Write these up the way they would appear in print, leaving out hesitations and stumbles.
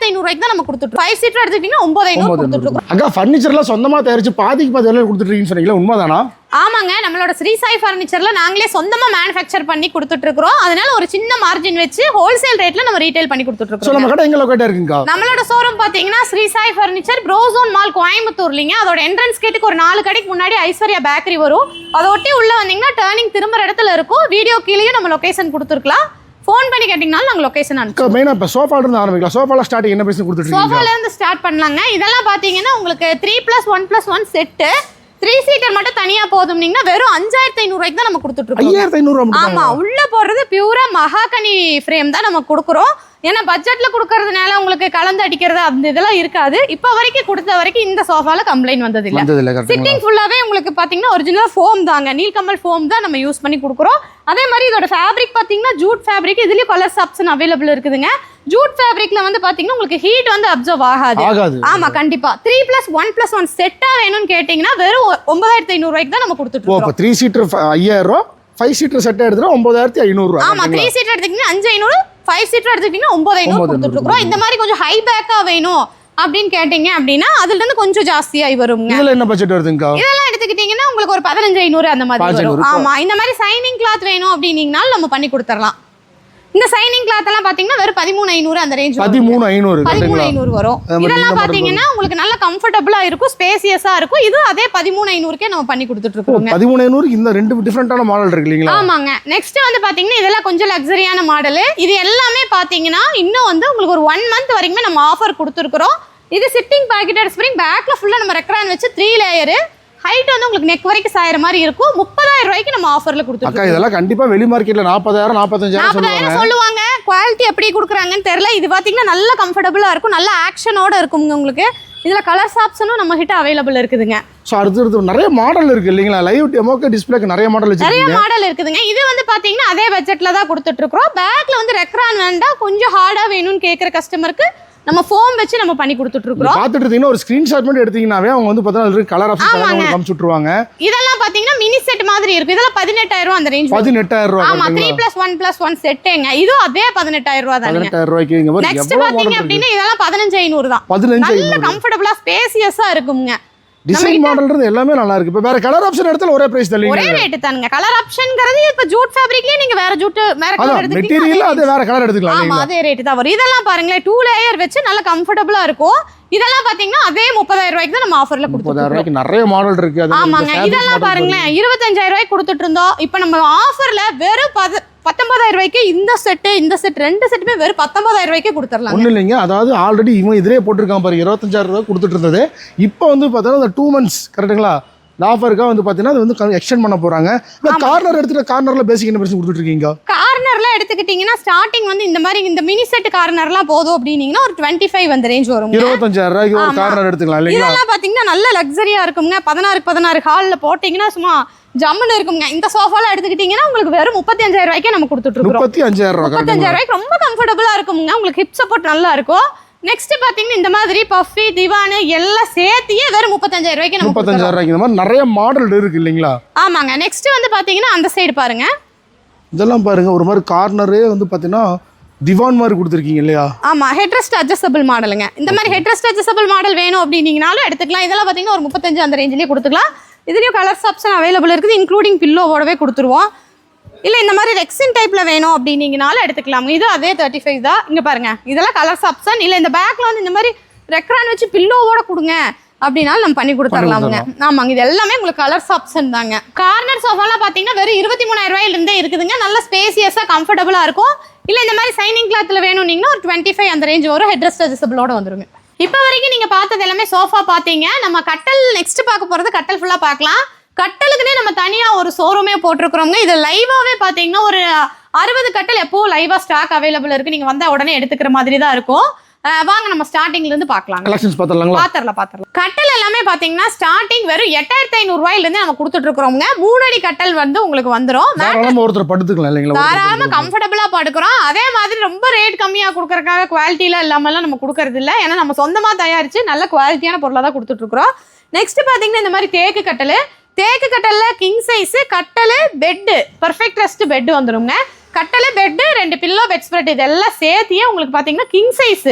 8500 ரூபாய்க்கு தான் நம்ம கொடுத்துட்டு 5 சீட்டர் எடுத்துக்கிட்டீங்கன்னா 9500 கொடுத்துட்டு அக்கா ஃபர்னிச்சர்லாம் சொந்தமா தயாரிச்சு பாதிக்கு பாதி விலையில கொடுத்துட்டு இருக்கீங்கன்னு சொன்னீங்களா, உண்மைதானா? ஆமாங்க, நம்மளோட ஸ்ரீ சாய் ஃபர்னிச்சர்ல நாங்களே சொந்தமா மேனுஃபேக்சர் பண்ணி கொடுத்துட்டு இருக்கோம். அதனால ஒரு சின்ன மார்ஜின் வச்சு ஹோல்சேல் ரேட்ல நம்ம ரீட்டைல் பண்ணி கொடுத்துட்டு இருக்கோம். நம்ம கடை எங்க லொகேட் இருக்குங்க? நம்மளோட ஷோரூம் பாத்தீங்கன்னா Sri Sai furniture Prozone mall கோயம்புத்தூர்லங்க. அதோட என்ட்ரன்ஸ் கேட்டுக்கு ஒரு 4 கடைக்கு முன்னாடி ஐஸ்வர்யா பேக்கரி வரும். அதை ஒட்டி உள்ள வந்தீங்கன்னா டர்னிங் திரும்புற இடத்துல இருக்கும். வீடியோ கீழே நம்ம லொகேஷன் கொடுத்துருக்கலாம். ஃபோன் பண்ணி கேட்டிங்கனாலும் நாங்கள் லொகேஷன் அனுப்புவோம். மெயினாக இப்போ சோஃபால இருந்து ஆரம்பிக்கலாம். சோஃபால ஸ்டார்டிங் என்ன பிரைஸ் கொடுத்துட்டு இருக்கீங்க? சோஃபால இருந்து ஸ்டார்ட் பண்ணலாங்க. இதெல்லாம் பாத்தீங்கன்னா உங்களுக்கு 3+1+1 செட்டு 3 சீட்டர் மட்டும் தனியா போதும்னீங்கன்னா வெறும் 5500 ரூபாய்க்கு தான் நம்ம கொடுத்துட்டு இருக்கோம். 5500 ஆமா, உள்ள போடுறது பியூரா மகாகனி ஃப்ரேம் தான் நம்ம கொடுக்குறோம். ஏன்னா பட்ஜெட்ல கொடுக்கறதுனால உங்களுக்கு கலந்து அடிக்கிறது அந்த இதெல்லாம் இருக்காது. இப்போ வரைக்கும் கொடுத்த வரைக்கும் இந்த சோஃபால கம்ப்ளைண்ட் வந்தது இல்ல. சிட்டிங் ஃபுல்லாவே உங்களுக்கு பாத்தீங்கன்னா ஒரிஜினல் ஃபோம் தாங்க, நீல்கமல் ஃபோம் தான் நம்ம யூஸ் பண்ணி கொடுக்குறோம். அதே மாதிரி இதோட ஃபேப்ரிக் பாத்தீங்கன்னா ஜூட் ஃபேப்ரிக். இதுலயும் கலர்ஸ் ஆப்ஷன் அவைலபிள் இருக்குதுங்க. ஜூட் ஃபேப்ரிக்ல வந்து பாத்தீங்கன்னா உங்களுக்கு ஹீட் வந்து அப்சர்வ் ஆகாது. ஆமா, கண்டிப்பா 3+1+1 செட்டா வேணும்னு கேட்டீங்கன்னா வெறும் 9500 ரூபாய்க்கு தான் நம்ம கொடுத்துட்டு இருக்கோம். 3 சீட்டர் 5000 ரூபாய், 5 சீட்டர் செட் எடுத்துட்டா 9500 ரூபாய். ஆமா, 3 சீட்டர் எடுத்தீங்கன்னா 5500, 5 சீட்டர் எடுத்துக்கிட்டீங்கன்னா 9500 கொடுத்துட்டு இருக்கோம். இந்த மாதிரி கொஞ்சம் ஹை பேக்கா வேணும் அப்படின்னு கேட்டீங்க அப்படின்னா அதுல இருந்து கொஞ்சம் ஜாஸ்தியாகி வருங்க. இதுல என்ன பட்ஜெட் வருதுங்க? இதெல்லாம் எடுத்துக்கிட்டீங்கன்னா உங்களுக்கு ஒரு 15500 அந்த மாதிரி வரும். ஆமா, இந்த மாதிரி சைனிங் கிளாத் வேணும் அப்படின்னீங்கனாலும் நம்ம பண்ணி கொடுத்துடலாம். இந்த சைனிங் கிளாத் எல்லாம் பாத்தீங்கன்னா வெறும் 13500 அந்த ரேஞ்ச் 13500 வரும். இதெல்லாம் பாத்தீங்கன்னா உங்களுக்கு நல்ல கம்ஃபர்ட்டபிளா இருக்கும், ஸ்பேசியஸா இருக்கும். இது அதே 13500க்கே நம்ம பண்ணி கொடுத்துட்டு இருக்கோம். 13500 இந்த ரெண்டு டிஃபரண்டான மாடல் இருக்கு இல்லீங்களா? ஆமாங்க. நெக்ஸ்ட் வந்து பாத்தீங்கன்னா இதெல்லாம் கொஞ்சம் லக்ஸரியான மாடல். இது எல்லாமே பாத்தீங்கன்னா இன்னும் வந்து உங்களுக்கு ஒரு 1 மந்த் வரைக்கும் நம்ம ஆஃபர் கொடுத்துருக்கோம். இது சிட்டிங் பாக்கெட்டட் ஸ்ப்ரிங், பேக்ல ஃபுல்லா நம்ம ரெக்ரான் வச்சு 3 லேயர், ஹைட் வந்து உங்களுக்கு நெக் வரைக்கும் சாயற மாதிரி இருக்கும். 30000 ரூபாய்க்கு நம்ம ஆஃபர்ல கொடுத்துருக்கோம். அக்கா இதெல்லாம் கண்டிப்பா வெளி மார்க்கெட்ல 40000 45000 சொல்லுவாங்க. குவாலிட்டி எப்படி கொடுக்குறாங்கன்னு தெரியல. இது பாத்தீங்கன்னா நல்ல கம்ஃபர்டபுளா இருக்கும், நல்ல ஆக்ஷனோட இருக்குங்க உங்களுக்கு. இதுல கலர்ஸ் ஆப்ஷனும் நம்ம கிட்ட அவைலபிள் இருக்குதுங்க. சோ அடுத்து நிறைய மாடல் இருக்கு இல்லீங்களா? லைவ் டெமோக்கு டிஸ்ப்ளேக்கு நிறைய மாடல் வச்சிருக்கீங்க. நிறைய மாடல் இருக்குதுங்க. இது வந்து பாத்தீங்கன்னா அதே பட்ஜெட்ல தான் கொடுத்துட்டு இருக்கோம். பேக்ல வந்து ரெக்ரான் வேண்டாம், கொஞ்சம் ஹார்டா வேணும்னு கேக்குற கஸ்டமருக்கு நம்ம ஃபோம் வச்சு நம்ம பண்ணி கொடுத்துட்டு இருக்கோம். பாத்துட்டு இருந்தீங்கன்னா ஒரு ஸ்கிரீன்ஷாட் மட்டும் எடுத்தீங்கன்னாவே அவங்க வந்து பார்த்தா அதுல கலர் ஆப்ஷன் கலர் காமிச்சு விட்டுருவாங்க. இதெல்லாம் பாத்தீங்கன்னா மினி செட் மாதிரி இருக்கு. இதெல்லாம் 18000 அந்த ரேஞ்ச். 18000 ரூபாய். ஆமா, 3+1+1 செட்டேங்க. இது அதே 18000 ரூபாய் தாங்க. 18000 ரூபாய்க்கு இங்க பாருங்க. நெக்ஸ்ட் பாத்தீங்க அப்படினா இதெல்லாம் 15500 தான். 15500 நல்ல கம்ஃபர்ட்டபிளா ஸ்பேசியஸா இருக்குங்க. டிசைன் மாடல்றது எல்லாமே நல்லா இருக்கு. இப்ப வேற கலர் ஆப்ஷன் எடுத்தால ஒரே பிரைஸ் தள்ளீங்க. ஒரே ரேட் தானுங்க. கலர் ஆப்ஷன்ங்கிறது இப்ப ஜூட் ஃபேப்ரிக்லயே நீங்க வேற கலர் எடுத்துக்கலாம். மெட்டீரியல் அது வேற கலர் எடுத்துக்கலாம். ஆமா, அதே ரேட் தான் வரும். இதெல்லாம் பாருங்களே 2 லேயர் வச்சு நல்ல கம்ஃபர்ட்டபிளா இருக்கும். இதெல்லாம் பாத்தீங்கன்னா அதே 30000 ரூபாய்க்கு தான் நம்ம ஆஃபர்ல கொடுத்துட்டு 30000 ரூபாய்க்கு நிறைய மாடல் இருக்கு. ஆமாங்க. இதெல்லாம் பாருங்களே 25000 ரூபாய்க்கு கொடுத்துட்டு இருந்தோம். இப்போ நம்ம ஆஃபர்ல வெறும் 19000 ரூபாய்க்கு இந்த செட் ரெண்டு செட்டுமே வெறும் 19000 ரூபாய்க்கு கொடுத்துடலாம். ஒன்றும் இல்லைங்க, அதாவது ஆல்ரெடி இவன் இதிலே போட்டிருக்கான் பாருங்க 25000 ரூபாய் கொடுத்துட்டு இருந்தது. இப்போ வந்து பார்த்தீங்கன்னா இந்த 2 மந்த்ஸ் கரெக்டுங்களா இந்த ஆஃபருக்காக வந்து பார்த்தீங்கன்னா அது வந்து எக்ஸ்டெண்ட் பண்ண போறாங்க. இப்போ கார்னர் எடுத்துட்டு கார்னர்ல பேசிக் என்ன பிரைஸ் கொடுத்துட்டு இருக்கீங்க? கார்னர்ல எடுத்துக்கிட்டீங்கன்னா ஸ்டார்டிங் வந்து இந்த மாதிரி இந்த மினி செட் கார்னர்லாம் போதும் அப்படின்னீங்கன்னா ஒரு 25 அந்த ரேஞ்ச் வரும். 25000 ரூபாய்க்கு ஒரு கார்னர் எடுத்துக்கலாம் இல்லைங்களா? இதெல்லாம் பாத்தீங்கன்னா நல்ல லக்ஸரியா இருக்குங்க. 16 ஹால்ல போட்டீங்கன்னா சும்மா ஜம்முன்னு இருக்குங்க. இந்த சோஃபால எடுத்துக்கிட்டீங்கன்னா உங்களுக்கு வெறும் 35000 ரூபாய்க்கு நம்ம கொடுத்துட்டு இருக்கோம். 35000 ரூபாய்க்கு ரொம்ப கம்ஃபர்ட்டபிளா இருக்குங்க. உங்களுக்கு ஹிப் சப்போர்ட் நல்லா இருக்கும். நெக்ஸ்ட் பாத்தீங்கன்னா இந்த மாதிரி பஃபி திவான் எல்லாம் சேர்த்தியே வெறும் 35000 ரூபாய்க்கு நம்ம 35000 ரூபாய்க்கு இந்த மாதிரி நிறைய மாடல் இருக்கு இல்லீங்களா? ஆமாங்க. நெக்ஸ்ட் வந்து பாத்தீங்கன்னா அந்த சைடு பாருங்க. இதெல்லாம் பாருங்க ஒரு மாதிரி கார்னரே வந்து பாத்தீங்கன்னா திவான் மாதிரி கொடுத்துருக்கீங்க இல்லையா? ஆமா, ஹெட்ரெஸ்ட் அட்ஜஸ்டபிள் மாடலுங்க. இந்த மாதிரி ஹெட்ரெஸ்ட் அட்ஜஸ்டபிள் மாடல் வேணும் அப்படின்னீங்கனாலும் எடுத்துக்கலாம். இதெல்லாம் பாத்தீங்கன்னா ஒரு 35 அந்த ரேஞ்சிலேயே கொடுத்துக்கலாம். இதுலயும் கலர்ஸ் ஆப்ஷன் அவைலபிள் இருக்குது, இன்க்ளூடிங் பில்லோவோடவே கொடுத்துருவோம். இல்லை இந்த மாதிரி ரெக்ஸின் டைப்ல வேணும் அப்படின்னீங்கனாலும் எடுத்துக்கலாம். இது அதே 35 தான். இங்க பாருங்க, இதெல்லாம் கலர்ஸ் ஆப்ஷன். இல்லை இந்த பேக்ல வந்து இந்த மாதிரி ரெக்ரான் வச்சு பில்லோவோட கொடுங்க அப்படின்னாலும் நம்ம பண்ணி கொடுத்துடலாமுங்க. ஆமாங்க, இது எல்லாமே உங்களுக்கு கலர்ஸ் ஆப்ஷன் தாங்க. கார்னர் சோஃபாலாம் பார்த்தீங்கன்னா வெறும் 23000 ரூபாயிலிருந்தே இருக்குதுங்க. நல்ல ஸ்பேசியஸாக கம்ஃபர்டபுளாக இருக்கும். இல்லை இந்த மாதிரி சைனிங் கிளாத்தில் வேணும்னீங்கன்னா ஒரு 25 அந்த ரேஞ்ச் வரும். ஹெட்ரெஸ்ட் அட்ஜஸ்டபிளோட வந்துருங்க. இப்போ வரைக்கும் நீங்கள் பார்த்தது எல்லாமே சோஃபா பார்த்தீங்க. நம்ம கட்டல் நெக்ஸ்ட் பார்க்க போகிறது கட்டல் ஃபுல்லாக பார்க்கலாம். கட்டலுக்குனே நம்ம தனியாக ஒரு ஷோரூமே போட்டிருக்கிறோங்க. இது லைவாகவே பார்த்தீங்கன்னா ஒரு 60 கட்டல் எப்போ லைவாக ஸ்டாக் அவைலபிள் இருக்குது. நீங்கள் வந்தால் உடனே எடுத்துக்கிற மாதிரி தான் இருக்கும். வாங்க நம்ம ஸ்டார்டிங்ல இருந்து பார்க்கலாம். கலெக்ஷன்ஸ் பாத்தறலாம். கட்டல் எல்லாமே பாத்தீங்கன்னா ஸ்டார்டிங் வெறும் 8500 ரூபாயில இருந்து நம்ம கொடுத்துட்டு இருக்கோம்ங்க. 3 அடி கட்டல் வந்து உங்களுக்கு வந்துரும். தாராளமா ஒருத்தர் படுத்துக்கலாம் இல்லீங்களா? தாராளமா கம்ஃபர்ட்டபிளா படுக்கிறோம். அதே மாதிரி ரொம்ப ரேட் கம்மியா கொடுக்கறதுக்காக குவாலிட்டில இல்லாமலாம் நம்ம கொடுக்கறது இல்ல. ஏன்னா நம்ம சொந்தமா தயாரிச்சு நல்ல குவாலிட்டியான பொருளா தான் கொடுத்துட்டு இருக்கோம். நெக்ஸ்ட் பாத்தீங்கன்னா இந்த மாதிரி தேக்கு கட்டல்ல கிங் சைஸ் கட்டல் பெட் பெர்ஃபெக்ட் ரெஸ்ட் பெட் வந்துருங்க. கட்டல் பெட் 2 பில்லோ பெட் ஸ்ப்ரெட் இதெல்லாம் சேர்த்தியே உங்களுக்கு பாத்தீங்கன்னா கிங் சைஸ்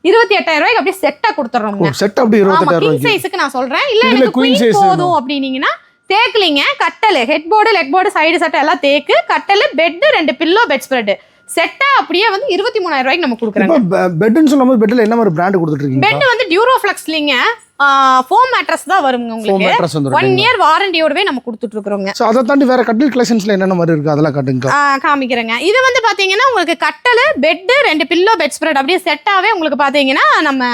28,000 ரூபாய்க்கு அப்படியே செட்டா கொடுத்துறோம். செட் அப்படி 28,000 ரூபாய்க்கு. கிங் சைஸ்க்கு நான் சொல்றேன். இல்ல எனக்கு குயின் போதும் அப்படினீங்கன்னா தேக்கலிங்க, கட்டல், head board, leg board, side set எல்லாம் தேக்கு, கட்டல், பெட், 2 பில்லோ, பெட் ஸ்ப்ரெட் செட்டா அப்படியே வந்து 23,000 ரூபாய்க்கு நம்ம கொடுக்குறோம். இப்போ பெட்னு சொல்லும்போது பெட்ல என்ன மாதிரி பிராண்ட் கொடுத்துட்டு இருக்கீங்க? பெட் வந்து டியூரோஃப்ளெக்ஸ்லிங்க ஃபோம் மேட்ரஸ் தான் வருங்க உங்களுக்கு. 1 இயர் வாரண்டியோடவே நம்ம கொடுத்துட்டு இருக்கோங்க. சோ அத தாண்டி வேற கட்டில் கலெக்ஷன்ஸ்ல என்னென்ன மாதிரி இருக்கு அதெல்லாம் காட்டுங்க. காமிக்கிறேங்க. இது வந்து பாத்தீங்கன்னா உங்களுக்கு கட்டல், பெட், 2 பில்லோ, பெட் ஸ்ப்ரெட் அப்படியே செட்டாவே உங்களுக்கு பாத்தீங்கன்னா நம்ம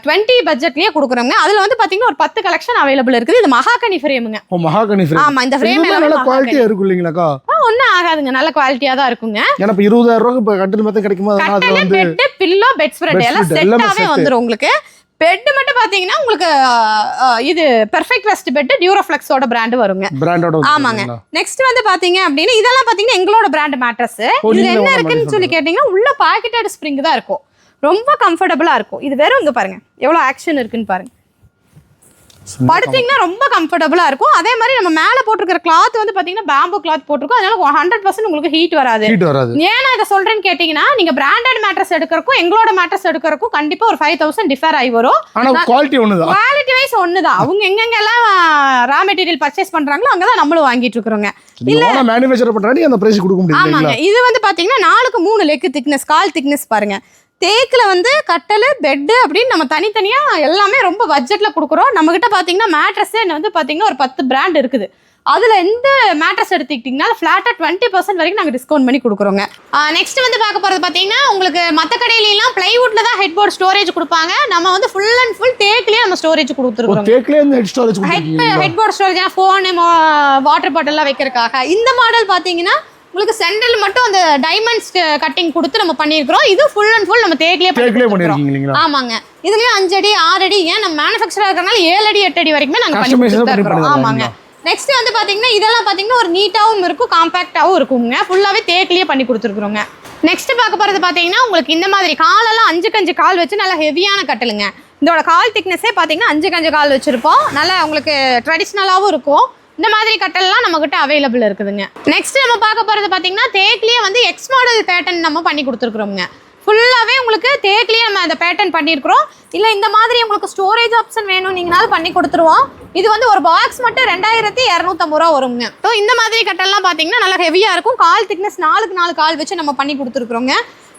20 பட்ஜெட்லயே கொடுக்குறோங்க. அதுல வந்து பாத்தீங்கன்னா ஒரு 10 கலெக்ஷன் அவைலபிள் இருக்குது. இது மகாகனி ஃப்ரேமுங்க. மகாகனி ஃப்ரேம். ஆமா, இந்த ஃப்ரேம் நல்ல குவாலிட்டியா இருக்கு இல்லீங்களாக்கா? ஒண்ணும் ஆகாதுங்க, நல்ல குவாலிட்டியா தான் இருக்குங்க. ஏன்னா இப்ப 20,000 ரூபாய்க்கு இப்ப கட்டில் மொத்தம் கிடைக்குமா? அது வந்து பெட், பில்லோ, பெட் ஸ்ப்ரெட் எல்லாம் செட்டாவே வந்துரும் உங்களுக்கு. பெட் மட்டும் பாத்தீங்கன்னா உங்களுக்கு இது பெர்ஃபெக்ட் ரெஸ்ட் பெட் டியூரோஃப்ளெக்ஸோட பிராண்ட் வருங்க. பிராண்டோட. ஆமாங்க. நெக்ஸ்ட் வந்து பாத்தீங்க அப்படின்னா இதெல்லாம் பாத்தீங்கன்னா எங்களோட பிராண்ட் மேட்ரஸ். இது என்ன இருக்குன்னு சொல்லி கேட்டீங்கன்னா உள்ள பாக்கெட்டட் ஸ்ப்ரிங் தான் இருக்கும். ரொம்ப கம்ஃபர்டபுளா இருக்கும். இது வெறும் இங்க பாருங்க எவ்வளவு ஆக்ஷன் இருக்குன்னு பாருங்க. படுத்தீங்கன்னா ரொம்ப கம்ஃபர்டபுளா இருக்கும். அதே மாதிரி நம்ம மேல போட்டுருக்கிற கிளாத் வந்து பாத்தீங்கன்னா பேம்பு கிளாத் போட்டிருக்கோம். அதனால 100% உங்களுக்கு ஹீட் வராது. ஏன்னா இதை சொல்றேன்னு கேட்டீங்கன்னா நீங்க பிராண்டட் மேட்ரஸ் எடுக்கிறக்கும் எங்களோட மேட்ரஸ் எடுக்கிறக்கும் கண்டிப்பா ஒரு 5,000 டிஃபர் ஆகி வரும். ஆனா குவாலிட்டி ஒண்ணுதான். குவாலிட்டி வைஸ் ஒண்ணுதான். அவங்க எங்கெங்கெல்லாம் ரா மெட்டீரியல் பர்ச்சேஸ் பண்றாங்களோ அங்கதான் நம்மளும் வாங்கிட்டு இருக்கிறோங்க. இல்ல மேனுஃபேக்சர் பண்றாங்க அந்த பிரைஸ் கொடுக்க முடியல. ஆமாங்க. இது வந்து பாத்தீங்கன்னா 4க்கு 3 லெக் திக்னஸ், கால் திக்னஸ் பாருங்க. தேக்கில் வந்து கட்டல், பெட்டு அப்படின்னு நம்ம தனித்தனியாக எல்லாமே ரொம்ப பட்ஜெட்டில் கொடுக்குறோம். நம்மக்கிட்ட பார்த்தீங்கன்னா மேட்ரஸே வந்து பார்த்தீங்கன்னா ஒரு 10 பிராண்ட் இருக்குது. அதில் எந்த மேட்ரஸ் எடுத்துக்கிட்டிங்கன்னா ஃப்ளாட்டாக 20% வரைக்கும் நாங்கள் டிஸ்கவுண்ட் பண்ணி கொடுக்குறோங்க. நெக்ஸ்ட் வந்து பார்க்க போகிறது பார்த்தீங்கன்னா உங்களுக்கு மற்ற கடையிலாம் பிளைவுட்டில் தான் ஹெட் போர்டு ஸ்டோரேஜ் கொடுப்பாங்க. நம்ம வந்து ஃபுல் அண்ட் ஃபுல் தேக்கிலேயே நம்ம ஸ்டோரேஜ் கொடுத்துருக்கோம். Head board storage phone, water பாட்டில்லாம் வைக்கிறதுக்காக. இந்த மாடல் பார்த்தீங்கன்னா உங்களுக்கு சென்டர்ல மட்டும் அந்த டைமண்ட்ஸ் கட்டிங் கொடுத்து நம்ம பண்ணியிருக்கிறோம். இது ஃபுல் அண்ட் ஃபுல் நம்ம தேக்கிலே பண்ணிருக்கோம். ஆமாங்க. இதுலயும் 5 அடி 6 அடி ஏன் நம்ம மேனுஃபேக்சரா இருக்கறனால 7 அடி 8 அடி வரைக்குமே நாங்க பண்ணி கொடுத்துறோம். ஆமாங்க. நெக்ஸ்ட் வந்து பாத்தீங்கன்னா இதெல்லாம் பாத்தீங்கன்னா ஒரு நீட்டாவும் இருக்கும், காம்பாக்டாவும் இருக்குங்க. ஃபுல்லாவே தேக்கிலேயே பண்ணி கொடுத்துருக்கோங்க. நெக்ஸ்ட் பார்க்க போறது பாத்தீங்கன்னா உங்களுக்கு இந்த மாதிரி காலெல்லாம் 5க்கு 5 கால் வச்சு நல்லா ஹெவியான கட்டலுங்க. இதோட கால் திக்னஸே பாத்தீங்கன்னா 5க்கு 5 கால் வச்சிருப்போம். நல்லா உங்களுக்கு ட்ரெடிஷ்னலாவும் இருக்கும். இந்த மாதிரி கட்டல்லாம் நம்மகிட்ட அவைலபிள் இருக்குதுங்க. நெக்ஸ்ட் நம்ம பார்க்க போறது பாத்தீங்கன்னா தேக்லயே வந்து எக்ஸ் மாடல் பேட்டர்ன் நம்ம பண்ணி கொடுத்துருக்கோங்க. ஃபுல்லாவே உங்களுக்கு தேக்லயே நம்ம அந்த பேட்டர்ன் பண்ணியிருக்கிறோம். இல்ல இந்த மாதிரி உங்களுக்கு ஸ்டோரேஜ் ஆப்ஷன் வேணும் நீங்கனாலும் பண்ணி கொடுத்துருவோம். இது வந்து ஒரு பாக்ஸ் மட்டும் 2250 ரூபா வருங்க. ஸோ இந்த மாதிரி கட்டெல்லாம் பாத்தீங்கன்னா நல்லா ஹெவியா இருக்கும். கால் திக்னஸ் 4க்கு 4 கால் வச்சு நம்ம பண்ணி கொடுத்துருக்கோங்க.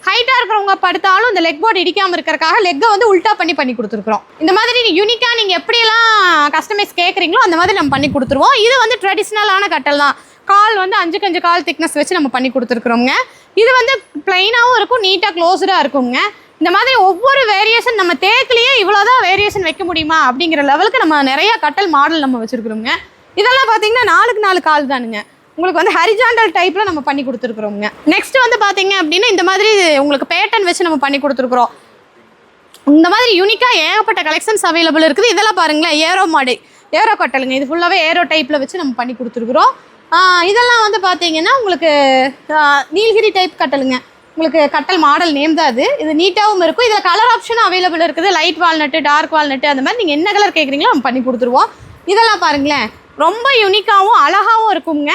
ஹைட்டா இருக்கிறவங்க படுத்தாலும் இந்த லெக் போர்டு இடிக்காம இருக்கிறதுக்காக லெக்கை வந்து உல்டா பண்ணி கொடுத்துருக்கோம். இந்த மாதிரி யூனிக்கா நீங்க எப்படியெல்லாம் கஸ்டமைஸ் கேட்குறீங்களோ அந்த மாதிரி நம்ம பண்ணி கொடுத்துருவோம். இது வந்து ட்ரெடிஷ்னலான கட்டல் தான். கால் வந்து 5க்கு 5 கால் திக்னஸ் வச்சு நம்ம பண்ணி கொடுத்துருக்குறோங்க. இது வந்து பிளைனாகவும் இருக்கும், நீட்டாக க்ளோஸ்டாக இருக்குங்க. இந்த மாதிரி ஒவ்வொரு வேரியேஷன் நம்ம தேக்கிலேயே இவ்வளோதான் வேரியேஷன் வைக்க முடியுமா அப்படிங்கிற லெவலுக்கு நம்ம நிறைய கட்டல் மாடல் நம்ம வச்சுருக்குறோங்க. இதெல்லாம் பார்த்தீங்கன்னா 4க்கு 4 கால் தானுங்க. உங்களுக்கு வந்து ஹரிஜாண்டல் டைப்ல நம்ம பண்ணி கொடுத்துருக்குறோங்க. நெக்ஸ்ட் வந்து பாத்தீங்க அப்படின்னா இந்த மாதிரி உங்களுக்கு பேட்டர்ன் வச்சு நம்ம பண்ணி கொடுத்துருக்குறோம். இந்த மாதிரி யூனிக்கா ஏகப்பட்ட கலெக்ஷன்ஸ் அவைலபிள் இருக்குது. இதெல்லாம் பாருங்களேன், ஏரோ மாடல், ஏரோ கட்டலுங்க. இது ஃபுல்லாவே ஏரோ டைப்ல வச்சு நம்ம பண்ணி கொடுத்துருக்குறோம். இதெல்லாம் வந்து பாத்தீங்கன்னா உங்களுக்கு நீலகிரி டைப் கட்டலுங்க. உங்களுக்கு கட்டல் மாடல் நேம் தான் அது. இது நீட்டாகவும் இருக்கும். இதில் கலர் ஆப்ஷனும் அவைலபிள் இருக்குது. லைட் வால்நட்டு, டார்க் வால்நட்டு, அந்த மாதிரி நீங்கள் என்ன கலர் கேட்குறீங்களோ நம்ம பண்ணி கொடுத்துருவோம். இதெல்லாம் பாருங்களேன், ரொம்ப யூனிக்காகவும் அழகாகவும் இருக்குங்க.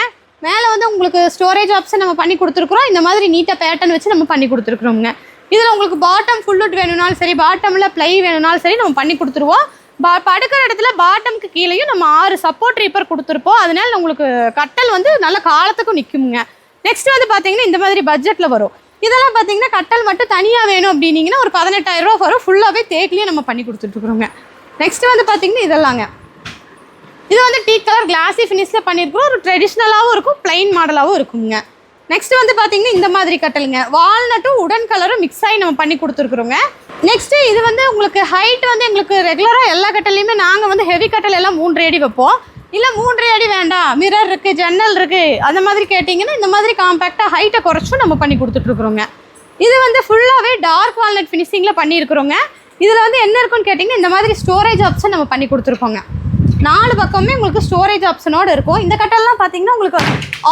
மேலே வந்து உங்களுக்கு ஸ்டோரேஜ் ஆப்ஷன் நம்ம பண்ணி கொடுத்துருக்குறோம். இந்த மாதிரி நீட்டாக பேட்டர்ன் வச்சு நம்ம பண்ணி கொடுத்துருக்குறோங்க. இதில் உங்களுக்கு பாட்டம் ஃபுல்லுட் வேணும்னாலும் சரி, பாட்டமில் ப்ளை வேணும்னாலும் சரி நம்ம பண்ணி கொடுத்துருவோம். படுக்கிற இடத்துல பாட்டமுக்கு கீழேயும் நம்ம 6 சப்போர்ட் ரீப்பர் கொடுத்துருப்போம். அதனால உங்களுக்கு கட்டல் வந்து நல்ல காலத்துக்கும் நிற்குங்க. நெக்ஸ்ட் வந்து பார்த்தீங்கன்னா இந்த மாதிரி பட்ஜெட்டில் வரும். இதெல்லாம் பார்த்தீங்கன்னா கட்டல் மட்டும் தனியாக வேணும் அப்படின்னீங்கன்னா ஒரு 18,000 ரூபா வரும். ஃபுல்லாகவே தேக்கிலேயே நம்ம பண்ணி கொடுத்துட்ருக்குறோங்க. நெக்ஸ்ட் வந்து பார்த்தீங்கன்னா இதெல்லாங்க, இது வந்து டீ கலர் கிளாஸி ஃபினிஷில் பண்ணியிருக்கிறோம். ஒரு ட்ரெடிஷ்னலாகவும் இருக்கும், பிளைன் மாடலாகவும் இருக்குங்க. நெக்ஸ்ட் வந்து பார்த்தீங்கன்னா இந்த மாதிரி கட்டலுங்க, வால்நட்டும் உடன் கலரும் மிக்ஸ் ஆகி நம்ம பண்ணி கொடுத்துருக்குறோங்க. நெக்ஸ்ட்டு இது வந்து உங்களுக்கு ஹைட் வந்து எங்களுக்கு ரெகுலராக எல்லா கட்டல்லையுமே நாங்கள் வந்து ஹெவி கட்டல் எல்லாம் 3 அடி வைப்போம். இல்லை 3 அடி வேண்டாம், மிரர் இருக்குது, ஜன்னல் இருக்குது, அந்த மாதிரி கேட்டிங்கன்னா இந்த மாதிரி காம்பேக்டாக ஹைட்டை குறைச்சும் நம்ம பண்ணி கொடுத்துட்ருக்குறோங்க. இது வந்து ஃபுல்லாகவே டார்க் வால்நட் ஃபினிஷிங்கில் பண்ணியிருக்கிறோங்க. இதில் வந்து என்ன இருக்குன்னு கேட்டிங்கன்னா இந்த மாதிரி ஸ்டோரேஜ் ஆப்ஷன் நம்ம பண்ணி கொடுத்துருக்கோங்க. 4 பக்கமே உங்களுக்கு ஸ்டோரேஜ் ஆப்ஷனோடு இருக்கும். இந்த கட்டல்லாம் பார்த்தீங்கன்னா உங்களுக்கு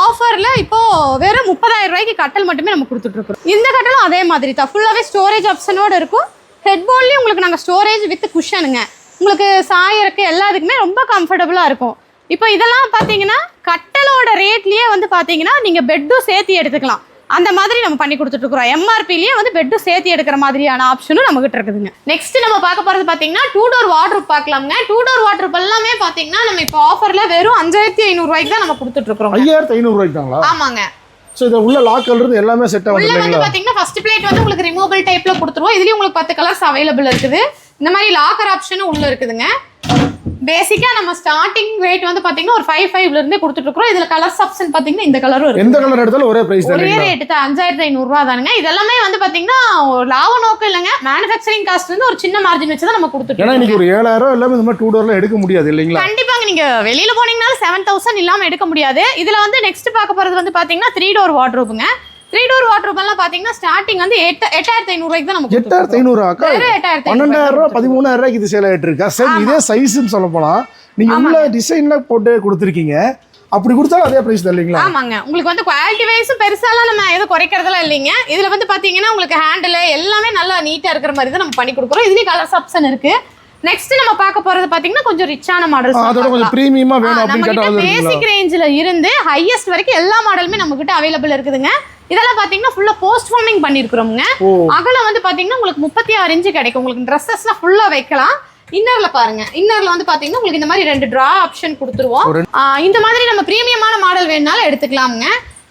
ஆஃபரில் இப்போது வெறும் 30,000 ரூபாய்க்கு கட்டல் மட்டுமே நம்ம கொடுத்துட்ருக்கோம். இந்த கட்டலும் அதே மாதிரி தான், ஃபுல்லாகவே ஸ்டோரேஜ் ஆப்ஷனோடு இருக்கும். ஹெட்போர்ட்லேயும் உங்களுக்கு நாங்கள் ஸ்டோரேஜ் வித் குஷனுங்க. உங்களுக்கு சாயருக்கு எல்லாத்துக்குமே ரொம்ப கம்ஃபர்டபுளாக இருக்கும். இப்போ இதெல்லாம் பார்த்தீங்கன்னா கட்டலோட ரேட்லேயே வந்து பார்த்தீங்கன்னா நீங்கள் பெட்டும் சேர்த்து எடுத்துக்கலாம். அந்த மாதிரி நம்ம பண்ணி கொடுத்துட்ருக்குறோம். எம்ஆர்பிலேயே வந்து பெட்டும் சேர்த்து எடுக்கிற மாதிரியான ஆப்ஷனும் நம்மகிட்ட இருக்குதுங்க. நெக்ஸ்ட் நம்ம பார்க்க போகிறது பார்த்தீங்கன்னா 2 டோர் வார்ட்ரோப் பார்க்கலாமுங்க. 2 டோர் வார்ட்ரோப் எல்லாமே பார்த்தீங்கன்னா நம்ம இப்போ ஆஃபரில் வெறும் 5500 ரூபாய்க்கு தான் நம்ம கொடுத்துட்ருக்குறோம். 5500 ரூபாய்க்கு தாங்களா? ஆமாங்க. ஸோ இது உள்ள லாக்கர்ல இருந்து எல்லாமே செட் ஆகுது. உள்ள வந்து பார்த்தீங்கன்னா ஃபர்ஸ்ட் பிளேட் வந்து உங்களுக்கு ரிமூவபிள் டைப்பில் கொடுத்துருவோம். இதுலேயும் உங்களுக்கு 10 கலர்ஸ் அவைலபிள் இருக்குது. இந்த மாதிரி லாக்கர் ஆப்ஷனும் உள்ள இருக்குதுங்க. பேசிக்கா நம்ம ஸ்டார்டிங் ரேட் வந்து பாத்தீங்கன்னா ஒரு 55 இருந்தே கொடுத்துட்டு இருக்கோம். இதுல கலர்ஸ் ஆப்ஷன் பாத்தீங்கன்னா இந்த கலரும் இருக்கு. எந்த கலர் எடுத்தாலும் ஒரே பிரைஸ் தான். ஒரே ரேட் தான் 5500 ரூபாய் தானுங்க. இதெல்லாமே வந்து பாத்தீங்கன்னா லாப நோக்கம் இல்லங்க. மேனுஃபேக்சரிங் காஸ்ட் வந்து ஒரு சின்ன மார்ஜின் வச்சு தான் நம்ம கொடுத்துட்டு இருக்கோம். ஏன்னா இன்னைக்கு ஒரு 7000 எல்லாமே இந்த மாதிரி 2 டோர்ல எடுக்க முடியாது இல்லீங்களா? கண்டிப்பாங்க. நீங்க வெளியில போனீங்கனாலும் 7000 இல்லாம எடுக்க முடியாது. இதுல வந்து நெக்ஸ்ட் பார்க்க போறது வந்து பாத்தீங்கன்னா 3 டோர் வார்ட்ரோப்ங்க. 3 டோர் வார்ட்ரோப் எல்லாம் பாத்தீங்கன்னா ஸ்டார்டிங் வந்து 8500 ரூபாய்க்கு தான் நம்ம 8500 ஆக்கா 12000 ரூபாய் 13000 ரூபாய்க்கு இது சேல் ஆயிட்டு இருக்கா. சேம் இதே சைஸ்னு சொல்ல போனா நீங்க உள்ள டிசைன்ல போட்டு கொடுத்துருக்கீங்க. அப்படி கொடுத்தாலும் அதே பிரைஸ் தான் இல்லீங்களா? ஆமாங்க. உங்களுக்கு வந்து குவாலிட்டி வைஸ் பெருசாலாம் நம்ம எதுவும் குறைக்கிறதெல்லாம் இல்லைங்க. இதுல வந்து பாத்தீங்கன்னா உங்களுக்கு ஹேண்டில் எல்லாமே நல்லா நீட்டா இருக்கிற மாதிரி தான் நம்ம பண்ணி கொடுக்குறோம். இதுலயே கலர்ஸ் ஆப்ஷன் இருக்கு. நெக்ஸ்ட் நம்ம பார்க்க போறது பாத்தீங்கன்னா கொஞ்சம் ரிச்சான மாடல்ஸ். அதோட கொஞ்சம் பிரீமியமா வேணும் அப்படி கேட்டா அது பேசிக் ரேஞ்சில இருந்து ஹையஸ்ட் வரைக்கும் எல்லா மாடலுமே நம்ம கிட்ட அவைலபிள் இருக்குதுங்க. இதெல்லாம் பாத்தீங்கன்னா ஃபுல்லா போஸ்ட் ஃபார்மிங் பண்ணிருக்கிறோம்ங்க. அகலம் வந்து பாத்தீங்கன்னா உங்களுக்கு 36 இன்ச் கிடைக்கும். உங்களுக்கு ட்ரெஸ்ஸஸ்லாம் ஃபுல்லா வைக்கலாம். இன்னர்ல பாருங்க. இன்னர்ல வந்து பாத்தீங்கன்னா உங்களுக்கு இந்த மாதிரி 2 டிரா ஆப்ஷன் கொடுத்துருவோம். இந்த மாதிரி நம்ம பிரீமியமான மாடல் வேணுனாலும் எடுத்துக்கலாமுங்க.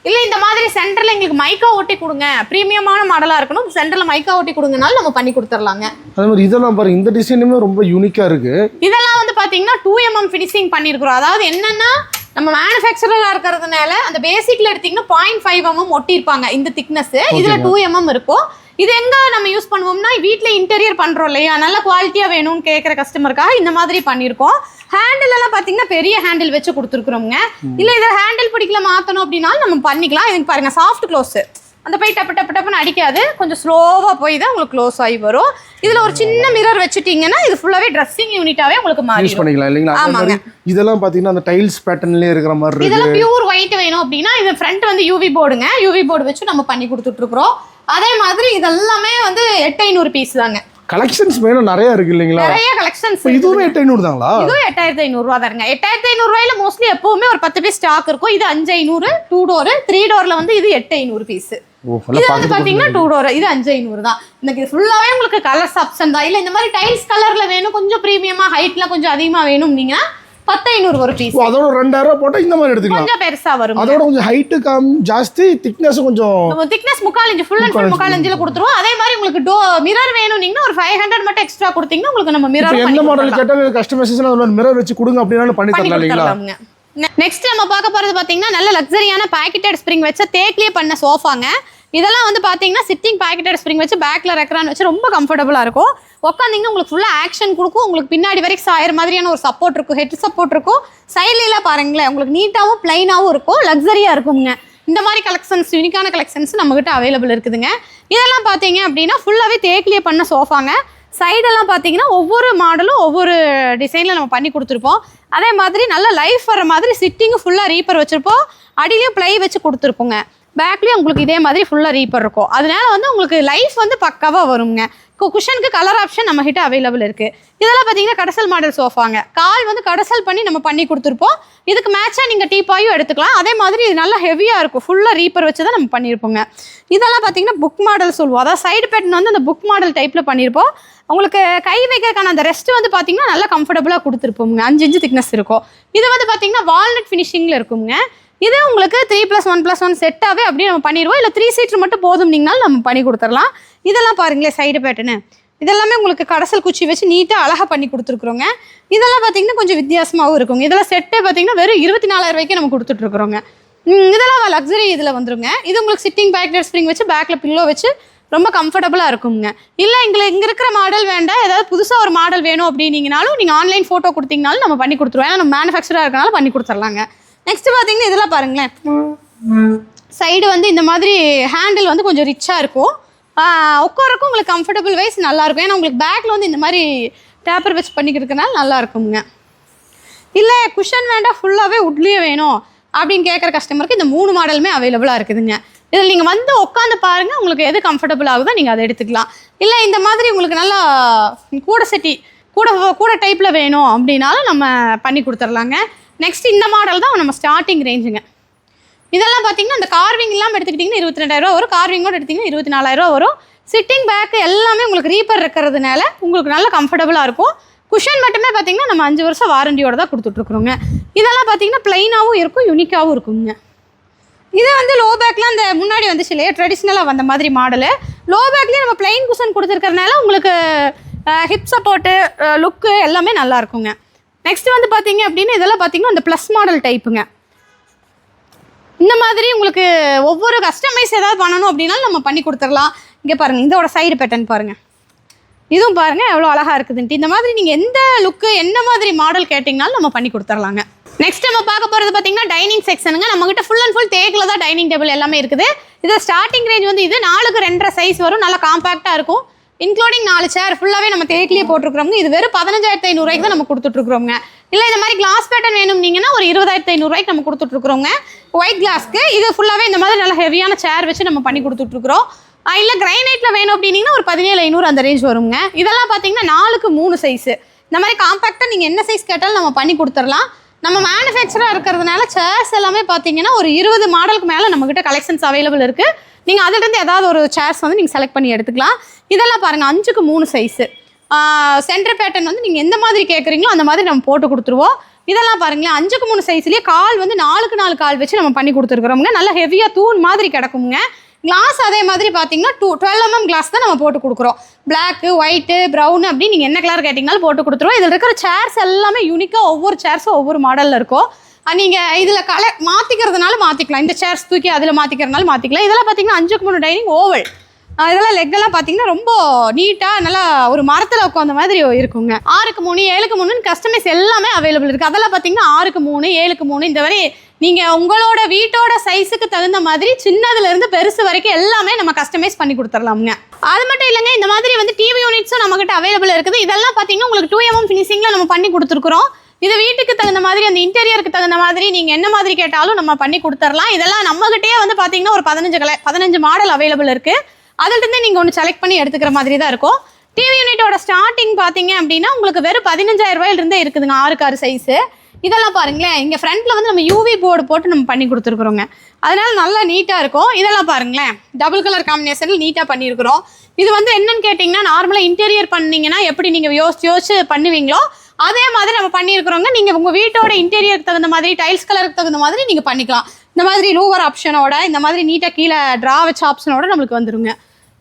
இல்ல இந்த மாதிரி சென்டர்ல எங்களுக்கு மைக்கா ஒட்டி கொடுங்க, பிரீமியமான மாடலா இருக்கணும், சென்டர்ல மைக்கா ஒட்டி கொடுங்கனாலும் நம்ம பண்ணி கொடுத்துடலாங்க. அதே மாதிரி இதெல்லாம் பாருங்க, இந்த டிசைனுமே ரொம்ப யூனிக்கா இருக்கு. இதெல்லாம் வந்து பாத்தீங்கன்னா 2mm ஃபினிஷிங் பண்ணிருக்கிறோம். அதாவது என்னன்னா நம்ம மேனுஃபேக்சரரா இருக்கிறதுனால அந்த பேசிக்ல எடுத்தீங்கன்னா 0.5mm ஒட்டியிருப்பாங்க இந்த திக்னஸ். இதுல 2mm இருக்கும். இது எங்க நம்ம யூஸ் பண்ணுவோம்னா வீட்ல இன்டீரியர் பண்றோம் இல்லையா, நல்ல குவாலிட்டியா வேணும்னு கேட்குற கஸ்டமருக்காக இந்த மாதிரி பண்ணியிருக்கோம். ஹேண்டில் எல்லாம் பாத்தீங்கன்னா பெரிய ஹேண்டில் வச்சு கொடுத்துருக்குறோங்க. இல்ல இதை ஹேண்டில் பிடிக்கல மாத்தணும் அப்படின்னாலும் நம்ம பண்ணிக்கலாம். இதுக்கு பாருங்க சாஃப்ட் க்ளோஸ், அந்த போய் டப்பு டப்பு டப்புன்னு அடிக்காது, கொஞ்சம் ஸ்லோவா போய் தான் உங்களுக்கு க்ளோஸ் ஆகி வரும். இதுல ஒரு சின்ன மிரர் வச்சுட்டீங்கன்னா இது ஃபுல்லாவே ட்ரெஸ்ஸிங் யூனிட்டாவே உங்களுக்கு மாறி யூஸ் பண்ணிக்கலாம் இல்லைங்களா? ஆமாங்க. இதெல்லாம் பாத்தீங்கன்னா அந்த டைல்ஸ் பேட்டர்ன்லயே இருக்கிற மாதிரி இருக்கு. இதெல்லாம் பியூர் ஒயிட் வேணும் அப்படின்னா இது ஃப்ரண்ட் வந்து யூவி போர்டுங்க. யூவி போர்டு வச்சு நம்ம பண்ணி கொடுத்துட்டு இருக்கிறோம். அதே மாதிரி இதெல்லாமே வந்து 8500 பீஸ் தாங்க. கலெக்ஷன்ஸ் மேலும் நிறைய இருக்கு இல்லீங்களா? நிறைய கலெக்ஷன்ஸ். இதுவுமே 8500 தாங்களா? இதுவும் 8500 ரூபா தாங்க. 8500 ரூபாயில மோஸ்ட்லி எப்பவுமே ஒரு 10 பீஸ் ஸ்டாக் இருக்கும். இது 5500 2 டோர். 3 டோர்ல வந்து இது 8500 பீஸ். இது வந்து பாத்தீங்கன்னா 2 டோர், இது 5500 தான். இன்னைக்கு இது ஃபுல்லாவே உங்களுக்கு கலர்ஸ் ஆப்ஷன் தான். இல்ல இந்த மாதிரி டைல்ஸ் கலர்ல வேணும், கொஞ்சம் பிரீமியமா ஹைட்ல கொஞ்சம் அதிகமா வேணும் நீங்க 10500 ஒரு பீஸ். அதோட 2000 ரூபாய் போட்டா இந்த மாதிரி எடுத்துக்கலாம். கொஞ்சம் பெருசா வரும். அதோட கொஞ்சம் ஹைட் கம் ஜாஸ்தி, திக்னஸ் கொஞ்சம் thickness 3/4 inch, full and full 3/4 இன்ச்ல கொடுத்துருவோம். அதே மாதிரி உங்களுக்கு மிரர் வேணும் நீங்க ஒரு 500 மட்டும் எக்ஸ்ட்ரா கொடுத்தீங்கன்னா உங்களுக்கு நம்ம மிரர் எந்த மாடல் கேட்டாலும் கஸ்டமைசேஷன் அதுல மிரர் வச்சு கொடுங்க அப்படினாலும் பண்ணி தரலாம் இல்லீங்களா? நெக்ஸ்ட் நம்ம பார்க்க போறது பாத்தீங்கன்னா நல்ல லக்ஸரியான பாக்கெட்டட் ஸ்ப்ரிங் வச்ச தேக்லயே பண்ண சோஃபாங்க. இதெல்லாம் வந்து பாத்தீங்கன்னா சிட்டிங் பாக்கெட்டட் ஸ்ப்ரிங் வச்சு பேக்ல ரெக்ரான் வச்சு ரொம்ப கம்ஃபர்டபுளா இருக்கும். உட்காந்தீங்கன்னா உங்களுக்கு ஃபுல்லா ஆக்ஷன் கொடுக்கும். உங்களுக்கு பின்னாடி வரைக்கும் சாயற மாதிரியான ஒரு சப்போர்ட் இருக்கும், ஹெட் சப்போர்ட் இருக்கும். சைட்லாம் பாருங்களேன் உங்களுக்கு நீட்டாவும் பிளைனாவும் இருக்கும், லக்ஸரியா இருக்குங்க. இந்த மாதிரி கலெக்ஷன்ஸ், யூனிக்கான கலெக்ஷன்ஸ் நம்மகிட்ட அவைலபிள் இருக்குதுங்க. இதெல்லாம் பார்த்தீங்க அப்படின்னா ஃபுல்லாகவே தேக்கிலேயே பண்ண சோஃபாங்க. சைடெல்லாம் பார்த்தீங்கன்னா ஒவ்வொரு மாடலும் ஒவ்வொரு டிசைனில் நம்ம பண்ணி கொடுத்துருப்போம். அதே மாதிரி நல்ல லைஃப் வர மாதிரி சிட்டிங்கும் ஃபுல்லாக ரீப்பர் வச்சுருப்போம். அடியிலையும் ப்ளை வச்சு கொடுத்துருப்போங்க. பேக்லேயும் உங்களுக்கு இதே மாதிரி ஃபுல்லாக ரீப்பர் இருக்கும். அதனால வந்து உங்களுக்கு லைஃப் வந்து பக்காவாக வருங்க. குஷனுக்கு கலர் ஆப்ஷன் நம்ம கிட்ட அவைலபிள் இருக்குது. இதெல்லாம் பார்த்தீங்கன்னா கடசல் மாடல் சோஃபாங்க. கால் வந்து கடசல் பண்ணி நம்ம பண்ணி கொடுத்துருப்போம். இதுக்கு மேட்சாக நீங்கள் டீப்பாயும் எடுத்துக்கலாம். அதே மாதிரி இது நல்லா ஹெவியாக இருக்கும், ஃபுல்லாக ரீப்பர் வச்சு தான் நம்ம பண்ணியிருப்போங்க. இதெல்லாம் பார்த்தீங்கன்னா புக் மாடல் சொல்லுவோம். அதாவது சைடு பேட்டர்ன் வந்து அந்த புக் மாடல் டைப்பில் பண்ணியிருப்போம். உங்களுக்கு கை வைக்கிறதுக்கான அந்த ரெஸ்ட் வந்து பார்த்தீங்கன்னா நல்லா கம்ஃபர்டபுளாக கொடுத்துருப்போங்க. 5 இன்ச் திக்னஸ் இருக்கும். இது வந்து பார்த்தீங்கன்னா வால்நட் ஃபினிஷிங்கில் இருக்குங்க. இது உங்களுக்கு 3+1+1 செட்டாகவே அப்படியே நம்ம பண்ணிடுவோம். இல்லை 3 சீட்டர் மட்டும் போதும்னீங்கனாலும் நம்ம பண்ணி கொடுத்துடலாம். இதெல்லாம் பாருங்களேன் சைடு பேட்டர்னு, இதெல்லாமே உங்களுக்கு கடசல் குச்சி வச்சு நீட்டாக அழகாக பண்ணி கொடுத்துருக்குறோங்க. இதெல்லாம் பார்த்தீங்கன்னா கொஞ்சம் வித்தியாசமாகவும் இருக்குங்க. இதெல்லாம் செட்டே பார்த்தீங்கன்னா வெறும் 24000 ரூபாய்க்கு நம்ம கொடுத்துட்ருக்குறோங்க. இதெல்லாம் லக்ஸரி இதில் வந்துருங்க. இது உங்களுக்கு சிட்டிங் பேக்கெட் ஸ்ப்ரிங் வச்சு பேக்கில் பில்லோ வச்சு ரொம்ப கம்ஃபர்டபுளாக இருக்குங்க. இல்லை இங்கே இருக்கிற மாடல் வேண்டாம், ஏதாவது புதுசாக ஒரு மாடல் வேணும் அப்படின்னீங்கனாலும் நீங்கள் ஆன்லைன் ஃபோட்டோ கொடுத்தீங்கனாலும் நம்ம பண்ணி கொடுத்துருவோம். ஏன்னா நம்ம மேனுஃபேக்சராக இருக்கனால பண்ணி கொடுத்துர்லாங்க. நெக்ஸ்ட் பார்த்தீங்கன்னா இதெல்லாம் பாருங்களேன், சைடு வந்து இந்த மாதிரி ஹேண்டில் வந்து கொஞ்சம் ரிச்சாக இருக்கும். உட்காரக்கும் உங்களுக்கு கம்ஃபர்டபுள் வைஸ் நல்லாயிருக்கும். ஏன்னா உங்களுக்கு பேக்கில் வந்து இந்த மாதிரி டேப்பர் வச்சு பண்ணிக்கிறதுனால நல்லா இருக்குங்க. இல்லை குஷன் வேண்டாம் ஃபுல்லாகவே உட்லேயே வேணும் அப்படின்னு கேட்குற கஸ்டமருக்கு இந்த 3 மாடலுமே அவைலபிளாக இருக்குதுங்க. இதில் நீங்கள் வந்து உட்காந்து பாருங்கள், உங்களுக்கு எது கம்ஃபர்டபுள் ஆகுதோ நீங்கள் அதை எடுத்துக்கலாம். இல்லை இந்த மாதிரி உங்களுக்கு நல்லா கூட டைப்பில் வேணும் அப்படின்னாலும் நம்ம பண்ணி கொடுத்துர்லாங்க. நெக்ஸ்ட் இந்த மாடல் தான் நம்ம ஸ்டார்டிங் ரேஞ்சுங்க. இதெல்லாம் பார்த்தீங்கன்னா அந்த கார்விங் இல்லாமல் எடுத்துக்கிட்டிங்கன்னா 22,000 வரும், கார்விங்கோடு எடுத்திங்கன்னா 24,000 வரும். சிட்டிங் பேக்கு எல்லாமே உங்களுக்கு ரீப்பர் இருக்கிறதுனால உங்களுக்கு நல்ல கம்ஃபர்டபுளாக இருக்கும். குஷன் மட்டுமே பார்த்தீங்கன்னா நம்ம 5 வருஷம் வாரண்டியோட தான் கொடுத்துட்ருக்குறோங்க. இதெல்லாம் பார்த்தீங்கன்னா ப்ளைனாகவும் இருக்கும், யூனிக்காகவும் இருக்குங்க. இது வந்து லோ பேக்கில் அந்த முன்னாடி வந்துச்சு இல்லையா ட்ரெடிஷ்னலாக வந்த மாதிரி மாடலு. லோ பேக்லேயே நம்ம ப்ளைன் குஷன் கொடுத்துருக்கறனால உங்களுக்கு ஹிப் சப்போர்ட்டு லுக்கு எல்லாமே நல்லா இருக்குங்க. நெக்ஸ்ட் வந்து பார்த்தீங்க அப்படின்னா இதெல்லாம் பார்த்தீங்கன்னா அந்த ப்ளஸ் மாடல் டைப்புங்க. இந்த மாதிரி உங்களுக்கு ஒவ்வொரு கஸ்டமைஸ் ஏதாவது பண்ணணும் அப்படின்னாலும் நம்ம பண்ணி கொடுத்துடலாம். இங்கே பாருங்கள், இதோட சைடு பேட்டர்ன் பாருங்கள், இதுவும் பாருங்கள் எவ்வளோ அழகாக இருக்குதுன்ட்டு. இந்த மாதிரி நீங்கள் எந்த லுக்கு என்ன மாதிரி மாடல் கேட்டிங்கனாலும் நம்ம பண்ணி கொடுத்துர்லாங்க. நெக்ஸ்ட் நம்ம பார்க்க போகிறது பார்த்தீங்கன்னா டைனிங் செக்ஷனுங்க. நம்மகிட்ட ஃபுல் அண்ட் ஃபுல் தேக்கில் தான் டைனிங் டேபிள் எல்லாமே இருக்குது. இது ஸ்டார்டிங் ரேஞ்ச் வந்து இது 4க்கு 2.5 சைஸ் வரும், நல்லா காம்பேக்டாக இருக்கும். இன்க்ளூடிங் 4 சேர் ஃபுல்லாகவே நம்ம தேக்கிலேயே போட்டிருக்கிறோங்க. இது வெறும் 15,500 தான் நம்ம கொடுத்துட்ருக்குறோங்க. இல்லை இந்த மாதிரி கிளாஸ் பேட்டர்ன் வேணும்னீங்கன்னா ஒரு 20,500 நம்ம கொடுத்துட்ருக்குறோங்க ஒயிட் கிளாஸ்க்கு. இது ஃபுல்லாகவே இந்த மாதிரி நல்ல ஹெவியான சேர் வச்சு நம்ம பண்ணி கொடுத்துட்ருக்குறோம். இல்லை கிரைனைட்டில் வேணும் அப்படின்னீங்கன்னா ஒரு 17,500 அந்த ரேஞ்ச் வருங்க. இதெல்லாம் பார்த்தீங்கன்னா 4க்கு 3 சைஸு. இந்த மாதிரி காம்பேக்டாக நீங்கள் என்ன சைஸ் கேட்டாலும் நம்ம பண்ணி கொடுத்துடலாம். நம்ம மேனுஃபேக்சராக இருக்கிறதுனால சேர்ஸ் எல்லாமே பார்த்தீங்கன்னா ஒரு 20 மாடலுக்கு மேலே நம்மக்கிட்ட கலெக்ஷன்ஸ் அவைலபிள் இருக்குது. நீங்கள் அதிலிருந்து ஏதாவது ஒரு சேர்ஸ் வந்து நீங்கள் செலக்ட் பண்ணி எடுத்துக்கலாம். இதெல்லாம் பாருங்கள் 5க்கு 3 சைஸு. சென்டர் பேட்டர்ன் வந்து நீங்கள் எந்த மாதிரி கேட்குறீங்களோ அந்த மாதிரி நம்ம போட்டு கொடுத்துருவோம். இதெல்லாம் பாருங்களேன் 5க்கு 3 சைஸ்லேயே கால் வந்து 4க்கு 4 கால் வச்சு நம்ம பண்ணி கொடுத்துருக்குறோமுங்க. நல்லா ஹெவியாக தூண் மாதிரி கிடக்குங்க. கிளாஸ் அதே மாதிரி பார்த்தீங்கன்னா 12 mm கிளாஸ் தான் நம்ம போட்டு கொடுக்குறோம். பிளாக்கு, ஒயிட்டு, ப்ரௌனு அப்படி நீங்கள் என்ன கலர் கேட்டிங்கனாலும் போட்டு கொடுத்துருவோம். இதில் இருக்கிற சேர்ஸ் எல்லாமே யூனிக்காக ஒவ்வொரு சேர்ஸும் ஒவ்வொரு மாடலில் இருக்கும். நீங்கள் இதில் கலர் மாற்றிக்கிறதுனால மாற்றிக்கலாம். இந்த சேர்ஸ் தூக்கி அதில் மாற்றிக்கிறதுனால மாற்றிக்கலாம். இதெல்லாம் பார்த்தீங்கன்னா 5க்கு 3 டைனிங் ஓவல். இதெல்லாம் லெக்கெல்லாம் பார்த்தீங்கன்னா ரொம்ப நீட்டாக நல்லா ஒரு மரத்தில் உட்காந்த மாதிரி இருக்குங்க. 6க்கு 3, 7க்கு 3 கஸ்டமைஸ் எல்லாமே அவைலபிள் இருக்குது. அதெல்லாம் பார்த்தீங்கன்னா 6க்கு 3, 7க்கு 3 இந்த மாதிரி நீங்கள் உங்களோட வீட்டோட சைஸுக்கு தகுந்த மாதிரி சின்னதுலேருந்து பெருசு வரைக்கும் எல்லாமே நம்ம கஸ்டமைஸ் பண்ணி கொடுத்துடலாமுங்க. அது மட்டும் இல்லைங்க, இந்த மாதிரி வந்து டிவி யூனிட்ஸும் நம்மகிட்ட அவைலபிள் இருக்குது. இதெல்லாம் பார்த்தீங்கன்னா உங்களுக்கு 2 mm ஃபினிஷிங்கில் நம்ம பண்ணி கொடுத்துருக்குறோம். இது வீட்டுக்கு தகுந்த மாதிரி அந்த இன்டீரியருக்கு தகுந்த மாதிரி நீங்கள் என்ன மாதிரி கேட்டாலும் நம்ம பண்ணி கொடுத்துடலாம். இதெல்லாம் நம்மகிட்டயே வந்து பார்த்தீங்கன்னா ஒரு 15 மாடல் அவைலபிள் இருக்குது. அதிலிருந்து நீங்கள் ஒன்று செலக்ட் பண்ணி எடுத்துக்கிற மாதிரி தான் இருக்கும். டிவி யூனிட்டோட ஸ்டார்டிங் பார்த்தீங்க அப்படின்னா உங்களுக்கு வெறும் 15,000 இருக்குதுங்க 6க்கு 6 சைஸு. இதெல்லாம் பாருங்களேன், இங்கே ஃப்ரண்ட்டில் வந்து நம்ம யூவி போர்டு போட்டு நம்ம பண்ணி கொடுத்துருக்குறோங்க. அதனால நல்லா நீட்டாக இருக்கும். இதெல்லாம் பாருங்களேன், டபுள் கலர் காம்பினேஷனில் நீட்டாக பண்ணியிருக்கிறோம். இது வந்து என்னன்னு கேட்டிங்கன்னா நார்மலாக இன்டீரியர் பண்ணிங்கன்னா எப்படி நீங்கள் யோசிச்சு பண்ணுவீங்களோ அதே மாதிரி நம்ம பண்ணியிருக்கிறோங்க. நீங்கள் உங்கள் வீட்டோட இன்டீரியருக்கு தகுந்த மாதிரி டைல்ஸ் கலருக்கு தகுந்த மாதிரி நீங்கள் பண்ணிக்கலாம். இந்த மாதிரி லூவர் ஆப்ஷனோட இந்த மாதிரி நீட்டாக கீழே ட்ரா வச்ச ஆப்ஷனோட நம்மளுக்கு வந்துருங்க.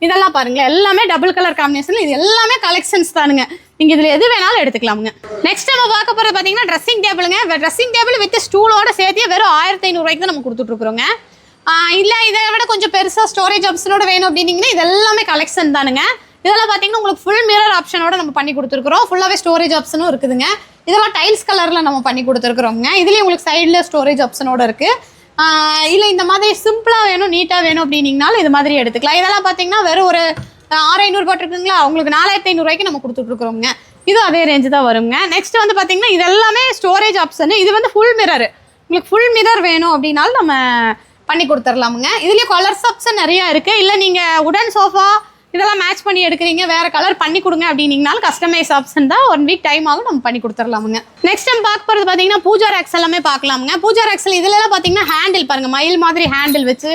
இதெல்லாம் பாருங்களேன், எல்லாமே டபுள் கலர் காம்பினேஷன். இது எல்லாமே கலெக்ஷன்ஸ் தானுங்க. நீங்கள் இதில் எது வேணாலும் எடுத்துக்கலாமுங்க. நெக்ஸ்ட் நம்ம பார்க்க போகிறது பார்த்தீங்கன்னா ட்ரெஸ்ஸிங் டேபிளுங்க. ட்ரெஸ்ஸிங் டேபிள் வித் ஸ்டூலோட சேர்த்து வெறும் 1,500 தான் நம்ம கொடுத்துட்ருக்குறோங்க. இல்லை இதை விட கொஞ்சம் பெருசாக ஸ்டோரேஜ் ஆப்ஷனோட வேணும் அப்படின்னீங்கன்னா இது எல்லாமே கலெக்ஷன் தானுங்க. இதெல்லாம் பார்த்தீங்கன்னா உங்களுக்கு ஃபுல் மிரர் ஆப்ஷனோட நம்ம பண்ணி கொடுத்துருக்குறோம். ஃபுல்லாகவே ஸ்டோரேஜ் ஆப்ஷனும் இருக்குதுங்க. இதெல்லாம் டைல்ஸ் கலரில் நம்ம பண்ணி கொடுத்துருக்குறோங்க. இதுலேயும் உங்களுக்கு சைடில் ஸ்டோரேஜ் ஆப்ஷனோட இருக்குது. இல்லை இந்த மாதிரி சிம்பிளாக வேணும் நீட்டாக வேணும் அப்படின்னீங்கனாலும் இது மாதிரி எடுத்துக்கலாம். இதெல்லாம் பார்த்தீங்கன்னா வெறும் ஒரு 6,500 போட்டிருக்குங்களா, உங்களுக்கு 4,500 நம்ம கொடுத்துட்ருக்குறோங்க. இதுவும் அதே ரேஞ்சு தான் வருங்க. நெக்ஸ்ட் வந்து பார்த்தீங்கன்னா இது எல்லாமே ஸ்டோரேஜ் ஆப்ஷனு. இது வந்து ஃபுல் மிரர். உங்களுக்கு ஃபுல் மிரர் வேணும் அப்படின்னாலும் நம்ம பண்ணி கொடுத்துர்லாமுங்க. இதுலேயும் கலர்ஸ் ஆப்ஷன் நிறையா இருக்குது. இல்லை நீங்கள் உடன் சோஃபா இதெல்லாம் மேட்ச் பண்ணி எடுக்கிறீங்க, வேறு கலர் பண்ணி கொடுங்க அப்படின்னீங்கனாலும் கஸ்டமைஸ் ஆப்ஷன் தான். 1 வீக் டைம் ஆகும், நம்ம பண்ணி கொடுத்துர்லாமுங்க. நெக்ஸ்ட் டைம் பார்க்க போகிறது பார்த்தீங்கன்னா பூஜா ரேக்ஸ் எல்லாமே பார்க்கலாமுங்க. பூஜா ரேக்ஸில் இதெல்லாம் பார்த்தீங்கன்னா ஹேண்டில் பாருங்கள், மயில் மாதிரி ஹேண்டில் வச்சு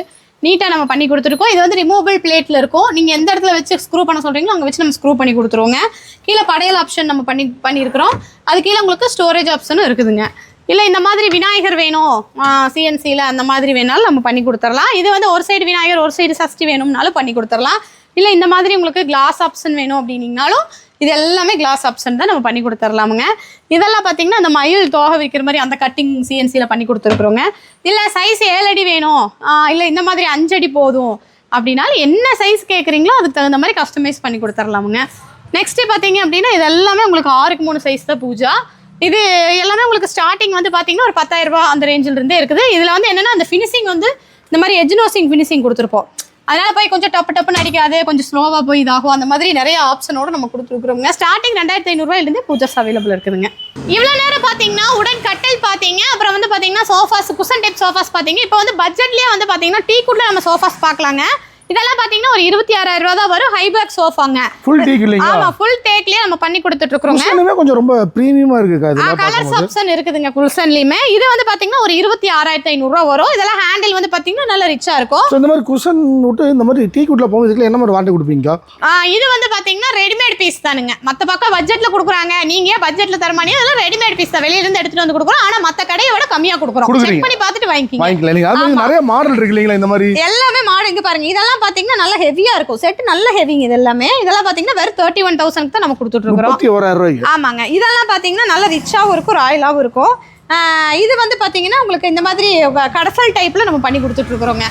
நீட்டாக நம்ம பண்ணி கொடுத்துருக்கோம். இது வந்து ரிமூவபிள் பிளேட்டில் இருக்கும். நீங்கள் எந்த இடத்துல வச்சு ஸ்க்ரூ பண்ண சொல்கிறீங்களோ அங்கே வச்சு நம்ம ஸ்க்ரூ பண்ணி கொடுத்துருவோங்க. கீழே படையல் ஆப்ஷன் நம்ம பண்ணியிருக்கிறோம். அது கீழே உங்களுக்கு ஸ்டோரேஜ் ஆப்ஷனும் இருக்குதுங்க. இல்லை இந்த மாதிரி விநாயகர் வேணும் சிஎன்சியில் அந்த மாதிரி வேணாலும் நம்ம பண்ணி கொடுத்துடலாம். இது வந்து ஒரு சைடு விநாயகர் ஒரு சைடு சஷ்டி வேணும்னாலும் பண்ணி கொடுத்துடலாம். இல்லை இந்த மாதிரி உங்களுக்கு கிளாஸ் ஆப்ஷன் வேணும் அப்படின்னீங்கனாலும் இது எல்லாமே கிளாஸ் ஆப்ஷன் தான் நம்ம பண்ணி கொடுத்துர்லாமுங்க. இதெல்லாம் பார்த்தீங்கன்னா அந்த மயில் தோகை வைக்கிற மாதிரி அந்த கட்டிங் சிஎன்சியில் பண்ணி கொடுத்துருக்குறோங்க. இல்லை சைஸ் 7 அடி வேணும், இல்லை இந்த மாதிரி 5 அடி போதும் அப்படின்னாலும் என்ன சைஸ் கேட்குறீங்களோ அதுக்கு தகுந்த மாதிரி கஸ்டமைஸ் பண்ணி கொடுத்துர்லாமுங்க. நெக்ஸ்ட்டு பார்த்தீங்க அப்படின்னா இது எல்லாமே உங்களுக்கு 6க்கு 3 சைஸ் தான் பூஜா. இது எல்லாமே உங்களுக்கு ஸ்டார்டிங் வந்து பார்த்தீங்கன்னா ஒரு 10,000 அந்த ரேஞ்சிலிருந்தே இருக்குது. இதில் வந்து என்னென்னா அந்த ஃபினிஷிங் வந்து இந்த மாதிரி எஜ் நோசிங் ஃபினிஷிங் கொடுத்துருப்போம். அதனால் போய் கொஞ்சம் டப்புன்னு அடிக்காது, கொஞ்சம் ஸ்லோவாக போய் இதாகும். அந்த மாதிரி நிறைய ஆப்ஷனோடு நம்ம கொடுத்துருக்குறோங்க. ஸ்டார்டிங் 2,500 பூஜாஸ் அவைலபிள் இருக்குதுங்க. இவ்வளோ நேரம் பார்த்தீங்கன்னா உடன் கட்டில் பார்த்தீங்க, அப்புறம் வந்து பார்த்தீங்கன்னா சோஃபாஸ், குஷன் டைப் சோஃபாஸ் பார்த்தீங்க. இப்போ வந்து பட்ஜெட்லேயே வந்து பார்த்தீங்கன்னா டீ குட்டில் நம்ம சோஃபாஸ் பார்க்கலாங்க. இதெல்லாம் பாத்தீங்கன்னா ஒரு 26,000 ரூபா தான் வரும். ஹைபேக் சோஃபாங்க. ஃபுல் டீக் இல்லைங்களா? ஆமா, ஃபுல் டேக்லயே நம்ம பண்ணி கொடுத்துட்டு இருக்கோங்க. குஷனுமே கொஞ்சம் ரொம்ப பிரீமியமா இருக்கு அதெல்லாம் கலர்ஸ் ஆப்ஷன் இருக்குதுங்க குஷன்லயுமே. இது வந்து பாத்தீங்கன்னா ஒரு 26,500 ரூபா வரும். இதெல்லாம் ஹேண்டில் வந்து பாத்தீங்கன்னா நல்ல ரிச்சா இருக்கும். சோ இந்த மாதிரி குஷன் விட்டு இந்த மாதிரி டீக் வுட்ல போகும் இதுக்கு என்ன மாதிரி வாரண்டி கொடுப்பீங்க? இது வந்து பாத்தீங்கன்னா ரெடிமேட் பீஸ் தானுங்க. மத்த பக்கம் பட்ஜெட்ல கொடுக்குறாங்க. நீங்க ஏன் பட்ஜெட்ல தர மாட்டீங்க? அதெல்லாம் ரெடிமேட் பீஸ் தான். வெளியில இருந்து எடுத்துட்டு வந்து கொடுக்குறோம். ஆனா மத்த கடையை விட கம்மியா கொடுக்குறோம். செக் பண்ணி பார்த்துட்டு வாங்கிக்கலாம். நீங்க அது நிறைய மாடல் இருக்கு இல்லீங்களா? இந்த மாதிரி எல்லாமே மாடல் இங்க பாருங்க. இதெல்லாம் பாத்தீங்கன்னா நல்ல ஹெவியா இருக்கும். செட் நல்ல ஹெவிங்க. இது எல்லாமே இதெல்லாம் பாத்தீங்கன்னா வெறும் 31,000 தான் நம்ம கொடுத்துட்டு இருக்கோம். 31,000 ரூபாய்க்கு. ஆமாங்க. இதெல்லாம் பாத்தீங்கன்னா நல்ல ரிச்சாவும் இருக்கும், ராயலாவும் இருக்கும். இது வந்து பாத்தீங்கன்னா உங்களுக்கு இந்த மாதிரி கடசல் டைப்ல நம்ம பண்ணி கொடுத்துட்டு இருக்கோங்க.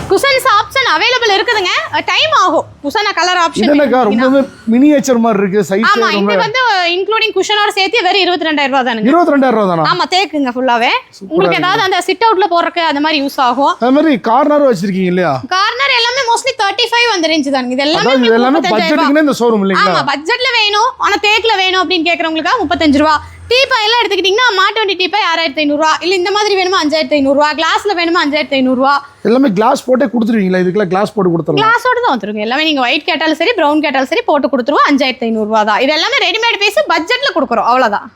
குஷன்ஸ் ஆப்ஷன் அவைலபிள் இருக்குதுங்க. டைம் ஆகும். குஷன் கலர் ஆப்ஷன் இதெல்லாம் ரொம்ப மினியேச்சர் மாதிரி இருக்கு. சைஸ் ஆமா, இது வந்து இன்க்ளூடிங் குஷனோட சேர்த்து வெறும் 22,000 ரூபாய் தானுங்க. 22,000 ரூபாய் தானா? ஆமா, தேக்குங்க ஃபுல்லாவே. உங்களுக்கு ஏதாவது அந்த சிட் அவுட்ல போறதுக்கு அந்த மாதிரி யூஸ் ஆகும். அந்த மாதிரி கார்னர் வச்சிருக்கீங்க இல்லையா? கார்னர் எல்லாமே மோஸ்ட்லி 35 அந்த ரேஞ்ச் தானுங்க. இது எல்லாமே பட்ஜெட்டுக்குனே இந்த ஷோரூம் இல்லைங்களா? ஆமா, பட்ஜெட்ல வேணும் ஆனா தேக்ல வேணும் அப்படின்னு கேக்குறவங்களுக்கு 35 ரூபாய். டீப்பா எல்லாம் எடுத்துக்கிட்டீங்கன்னா மாட்டு வண்டி டீப்பா 6,500 ரூபாய். இல்ல இந்த மாதிரி வேணுமா 5,500 ரூபாய். கிளாஸ்ல வேணுமா 5,500 ரூபாய். எல்லாமே கிளாஸ் போட்டே கொடுத்துருவீங்களா? இதுக்குள்ள கிளாஸ் போட்டு கொடுத்துறலாம். கிளாஸோட தான் வந்துருங்க. எல்லாமே நீங்க ஒயிட் கேட்டாலும் சரி, பிரவுன் கேட்டாலும் சரி போட்டு கொடுத்துருவோம். 5,500 ரூபாய் தான். இது எல்லாமே ரெடிமேட் பீஸ், பட்ஜெட்ல கொடுக்குறோம். அவ்வளவுதான்.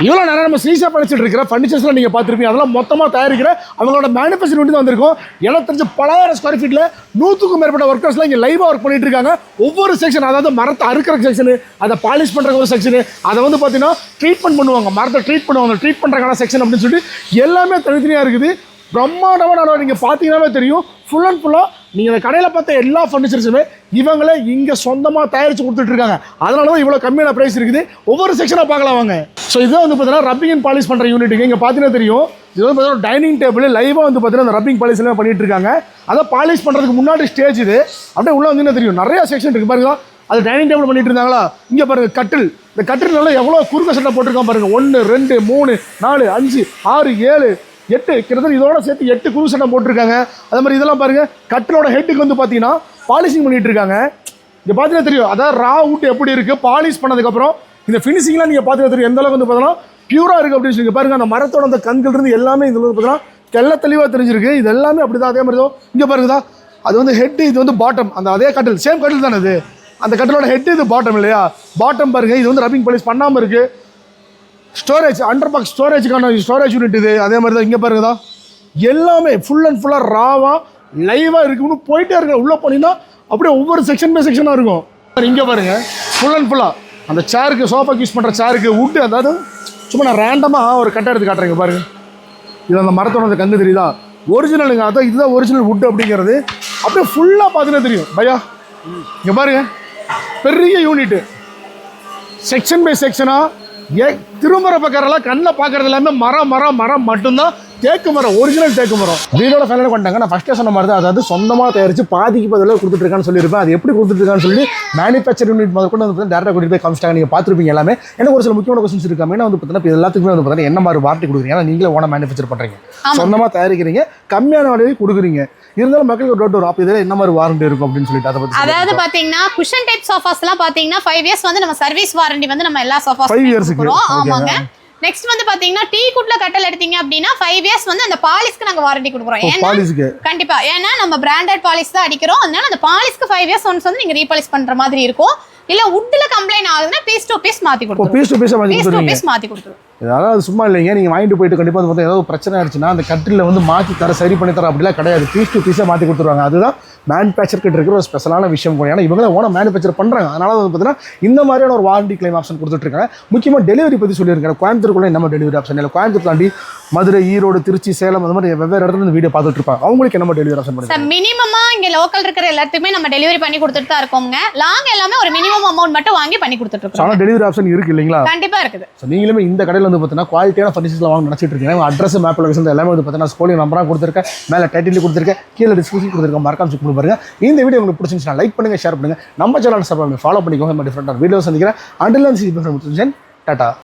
இவ்வளவு நேரம் நம்ம ஸ்ரீஷா படிச்சுட்டு இருக்கிற ஃபர்னிச்சர்ஸ்லாம் நீங்க பார்த்துருப்பீங்க. அதெல்லாம் மொத்தமா தயாரிக்கிற அவங்களோட மேனுஃபேக்சரிங் யூனிட் வந்திருக்கும். எனக்கு தெரிஞ்ச 10,000 ஸ்கொயர் ஃபீட்ல 100க்கும் மேற்பட்ட ஒர்க்கர்ஸ்லாம் இங்கே லைவா ஒர்க் பண்ணிட்டு இருக்காங்க. ஒவ்வொரு செக்ஷன், அதாவது மரத்தை அறுக்கிற செக்ஷன், அதை பாலிஷ் பண்ற ஒரு செக்ஷன், அதை வந்து பார்த்தீங்கன்னா ட்ரீட்மெண்ட் பண்ணுவாங்க, மரத்தை ட்ரீட் பண்ணுவாங்க, ட்ரீட் பண்றதுக்கான செக்ஷன் அப்படின்னு சொல்லிட்டு எல்லாமே தனித்தனியா இருக்குது. பிரம்மாண்டமான நீங்க பார்த்தீங்கன்னாவே தெரியும். ஃபுல் அண்ட் ஃபுல்லா நீங்க இந்த கடையில் பார்த்த எல்லா ஃபர்னிச்சர்ஸுமே இவங்களே இங்க சொந்தமா தயாரிச்சு கொடுத்துட்டு இருக்காங்க. அதனால தான் இவ்வளவு கம்மியான பிரைஸ் இருக்குது. ஒவ்வொரு செக்ஷனா பார்க்கலாம் வாங்க. ஸோ இதுதான் வந்து பார்த்தீங்கன்னா ரப்பிங் அண்ட் பாலிஷ் பண்ற யூனிட்டுங்க. இங்க பார்த்தீங்கன்னா தெரியும். இது வந்து பார்த்தீங்கன்னா டைனிங் டேபிள் லைவா வந்து பார்த்தீங்கன்னா அந்த ரப்பிங் பாலிஷ் எல்லாம் பண்ணிட்டு இருக்காங்க. அதை பாலிஷ் பண்றதுக்கு முன்னாடி ஸ்டேஜ் இது. அப்படியே உள்ள வந்து தெரியும் நிறைய செக்ஷன் இருக்கு பாருங்க. அது டைனிங் டேபிள் பண்ணிட்டு இருந்தாங்களா? இங்க பாருங்க கட்டில். இந்த கட்டில் எவ்வளவு குறுக்க சட்டை போட்டிருக்கான் பாருங்க. 1 2 3 4 5 6 7 8 கிட்டத்தட்ட இதோட சேர்த்து 8 குறு சட்டம் போட்டிருக்காங்க. அதே மாதிரி இதெல்லாம் பாருங்க. கட்டிலோட ஹெட்டுக்கு வந்து பார்த்தீங்கன்னா பாலிஷிங் பண்ணிட்டு இருக்காங்க. இங்கே பார்த்தீங்கன்னா தெரியும். அதாவது ரா வுட் எப்படி இருக்கு பாலிஷ் பண்ணதுக்கப்புறம் இந்த ஃபினிஷிங்லாம் நீங்கள் பார்த்தீங்கன்னா தெரியும் எந்த அளவுக்கு வந்து பார்த்தீங்கன்னா பியூரா இருக்கு அப்படின்னு சொல்லி பாருங்க. அந்த மரத்தோட அந்த கண்கள் இருந்து எல்லாமே இதில் வந்து பார்த்தீங்கன்னா தெல்ல தெளிவாக தெரிஞ்சிருக்கு. இது எல்லாமே அப்படிதான். அதே மாதிரி தான் இங்கே பாருங்கதா. அது வந்து ஹெட், இது வந்து பாட்டம். அந்த அதே கட்டில் சேம் கட்டில் தானே இது. அந்த கட்டிலோட ஹெட் இது பாட்டம் இல்லையா? பாட்டம் பாருங்க. இது வந்து ரப்பிங் பாலிஷ் பண்ணாமல் இருக்கு. ஸ்டோரேஜ் அண்டர் பாக்ஸ் ஸ்டோரேஜுக்கான ஸ்டோரேஜ் யூனிட் இது. அதே மாதிரி தான் இங்கே பாருங்கதா. எல்லாமே ஃபுல் அண்ட் ஃபுல்லாக ராவாக லைவாக இருக்கு. இன்னும் போயிட்டே இருக்கு. உள்ளே போனீங்கன்னா அப்படியே ஒவ்வொரு செக்ஷன் பை செக்ஷனாக இருக்கும். இங்கே பாருங்க ஃபுல் அண்ட் ஃபுல்லாக அந்த சேருக்கு, சோஃபாக்கு யூஸ் பண்ணுற சேருக்கு வுட்டு, அதாவது சும்மா நான் ரேண்டமாக ஒரு கட்டை எடுத்து காட்டுறேங்க பாருங்க. இது அந்த மரத்தோட அந்த கந்து தெரியுதா? ஒரிஜினலுங்க. அதான் இதுதான் ஒரிஜினல் வுட் அப்படிங்கிறது. அப்படியே ஃபுல்லாக பார்த்தீங்கன்னா தெரியும் பையா. இங்கே பாருங்க பெரிய யூனிட்டு செக்ஷன் பை செக்ஷனாக. திரும்புற பக்கறெல்லாம் கண்ணில் பார்க்கறது எல்லாமே மரம் மட்டும்தான். தேக்கு மரம், ஒரிஜினல் தேக்கு மரம். வீடோட ஃபைனலாக கொண்டாங்க. நான் ஃபஸ்ட்டே சொன்ன மாதிரி தான், அதாவது சொந்தமாக தயாரித்து பாதிக்கு பதிலாக கொடுத்துட்ருக்கான்னு சொல்லியிருப்பேன். அது எப்படி கொடுத்துட்ருக்கான்னு சொல்லி மேனுஃபேக்சர் யூனிட் முதல் கொண்டு வந்து டேரக்டாக கூட்டிட்டு போய் காமிச்சிட்டாங்க. நீங்கள் பார்த்துருப்பீங்க எல்லாமே. எனக்கு ஒரு சில முக்கியமான கொஸ்டின்ஸ் இருக்காங்க. ஏன்னா வந்து பார்த்தீங்கன்னா இப்போ எல்லாத்துக்குமே வந்து பார்த்தீங்கன்னா என்ன மாதிரி வாரண்டி கொடுக்குறீங்க? ஏன்னா நீங்களே ஓனாக மேனுஃபேக்சர் பண்ணுறீங்க, சொந்தமாக தயாரிக்கிறீங்க, கம்மியான விலையை கொடுக்குறீங்க. இருந்தாலும் மக்களுக்கு ஒரு டவுட் வரும், அப்போ இதில் என்ன மாதிரி வாரண்டி இருக்கும் அப்படின்னு சொல்லிட்டு அதை பற்றி. அதாவது பார்த்தீங்கன்னா குஷன் டைப் சோஃபாஸ்லாம் பார்த்தீங்கன்னா 5 இயர்ஸ் வந்து நம்ம சர்வீஸ் வாரண்டி வந்து நம்ம எல்லா சோஃபாஸ் 5 இயர்ஸ்க்கு. ஆமாங்க. நெக்ஸ்ட் வந்து பாத்தீங்கன்னா டீ குட்ல கட்டல் எடுத்தீங்க அப்படின்னா 5 இயர்ஸ் வந்து அந்த பாலிஷ்க்கு நாங்க வாரண்டி கொடுக்குறோம். ஏன்னா கண்டிப்பா, ஏன்னா நம்ம பிராண்டட் பாலிஷ் தான் அடிக்கிறோம். அதனால அந்த பாலிஷ்க்கு 5 இயர்ஸ் ஒன்ஸ் வந்து நீங்க ரீபாலிஷ் பண்ற மாதிரி இருக்கும். இல்ல வுட்ல கம்ப்ளைண்ட் ஆகுதுன்னா பீஸ் டு பீஸ் மாத்தி கொடுத்துருவோம். பீஸ் மாத்தி கொடுத்துருவோம். அதாவது அது சும்மா இல்லைங்க. நீங்கள் வாங்கிட்டு போயிட்டு கண்டிப்பாக வந்து பார்த்தா ஏதாவது பிரச்சனை ஆயிடுச்சுன்னா அந்த கட்டில் வந்து மாற்றி தர, சரி பண்ணி தர அப்படிலாம் கிடையாது. பீஸ் டு பீஸாக மாற்றி கொடுத்துருவாங்க. அதுதான் மேனுஃபேக்சர் கிட்ட இருக்கிற ஒரு ஸ்பெஷலான விஷயம் கூட. ஏன்னா இவங்க தான் ஓன மேனுஃபேக்சர் பண்ணுறாங்க. அதனால வந்து பார்த்தீங்கன்னா இந்த மாதிரியான ஒரு வாரண்டி கிளைம் ஆப்ஷன் கொடுத்துட்ருக்காங்க. முக்கியமாக டெலிவரி பற்றி சொல்லியிருக்காங்க. கோயம்புத்தூருக்குள்ள நம்ம டெலிவரி ஆப்ஷன் இல்லை. கோயம்புத்தூர் தாண்டி மதுரை, ஈரோடு, திருச்சி, சேலம் அந்த மாதிரி வெவ்வேறு இடத்துல இந்த வீடியோ பார்த்துட்டு இருப்பாங்க. அவங்களுக்கு நம்ம டெலிவரி ஆப்ஷன் பண்ணுறோம். மினிமமா இங்கே லோக்கல் இருக்கிற எல்லாத்துக்குமே நம்ம டெலிவரி பண்ணி கொடுத்துட்டு தான் இருக்கோங்க. லாங் எல்லாமே ஒரு மினிமம் அமௌண்ட் மட்டும் வாங்கி பண்ணி கொடுத்துட்டு இருக்கோம். ஆனால் டெலிவரி ஆப்ஷன் இருக்கு இல்லைங்களா? கண்டிப்பா இருக்குது. நீங்களுமே இந்த கடையில் வந்து பார்த்தீங்கன்னா குவாலிட்டியான ஃபர்னிச்சர்ஸ்லாம் வாங்க நினச்சிட்டு இருக்கீங்க. அட்ரஸ், மேப், லொகேஷன் எல்லாமே வந்து பார்த்தீங்கன்னா ஸ்கூலிங் நம்பராக கொடுத்துருக்கேன், மேலே டைட்டில் கொடுத்துருக்கேன், கீழே டிஸ்கிரிப்ஷன் கொடுத்துருக்கேன். மறக்காம செக் பண்ணி பாருங்க. இந்த வீடியோ உங்களுக்கு பிடிச்சிருந்துச்சுன்னா லைக் பண்ணுங்க, ஷேர் பண்ணுங்க. நம்ம சேனல் சப்ஸ்கிரைப் பண்ணி ஃபாலோ பண்ணிக்கோங்க. டிஃபரெண்டான வீடியோ சந்திக்கிறேன். அண்டில் டாடா.